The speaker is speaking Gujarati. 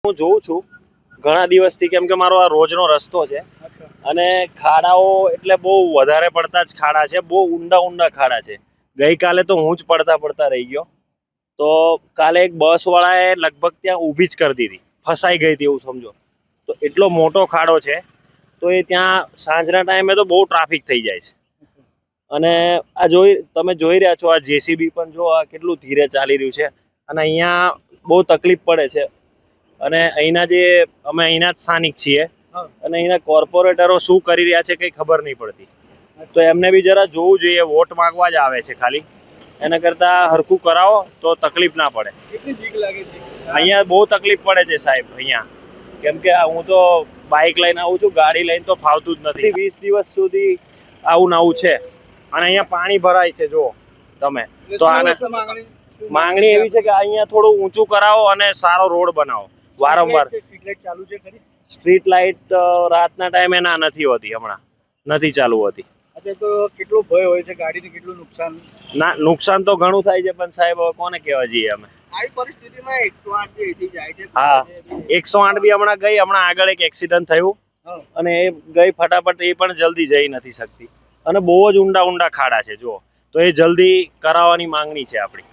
હું જોઉં છું ઘણા દિવસથી, કેમ કે મારો આ રોજનો રસ્તો છે અને ખાડાઓ એટલે બહુ વધારે પડતા જ ખાડા છે, બહુ ઊંડા ઊંડા ખાડા છે. ગઈકાલે તો હું જ પડતા રહી ગયો. તો કાલે એક બસ વાળાએ લગભગ ત્યાં ઊભી જ કરી દીધી, ફસાઈ ગઈ હતી એવું સમજો. તો એટલો મોટો ખાડો છે, તો એ ત્યાં સાંજના ટાઈમે તો બહુ ટ્રાફિક થઈ જાય છે. અને આ તમે જોઈ રહ્યા છો, આ જેસીબી પણ જો આ કેટલું ધીરે ચાલી રહ્યું છે અને અહીંયા બહુ તકલીફ પડે છે. અને અહીંના જે અમે અહીંના જ સ્થાનિક છીએ અને અહીંના કોર્પોરેટરો શું કરી રહ્યા છે કંઈ ખબર નહીં પડતી. તો એમને બી જરા જોવું જોઈએ, વોટ માંગવા જ આવે છે ખાલી, એના કરતા હરખું કરાવો તો તકલીફ ના પડે. અહીંયા બહુ તકલીફ પડે છે સાહેબ અહીંયા, કેમ કે હું તો બાઇક લઈને આવું છું, ગાડી લઈને તો ફાવતું જ નથી. 20 દિવસ સુધી આવું નવું છે અને અહીંયા પાણી ભરાય છે. જો તમે તો આને માંગણી એવી છે કે અહીંયા થોડું ઊંચું કરાવો અને સારો રોડ બનાવો વારંવાર. સ્ટ્રીટ લાઇટ રાતના ટાઈમે નથી હોતી, હમણાં નથી ચાલુ હોતી. તો કેટલો ભય હોય છે ગાડીને, કેટલું નુકસાન? ના, નુકસાન તો ઘણું થાય છે, પણ સાહેબ કોને કહેવા જઈએ અમે. આવી પરિસ્થિતિમાં 108 જે જાય છે. હા, 108 બી હમણાં આગળ એક એક્સિડન્ટ થયું અને એ ગઈ ફટાફટ, એ પણ જલ્દી જઈ નથી શકતી અને બહુ જ ઊંડા ખાડા છે જો. તો એ જલ્દી કરાવવાની માંગણી છે આપણી.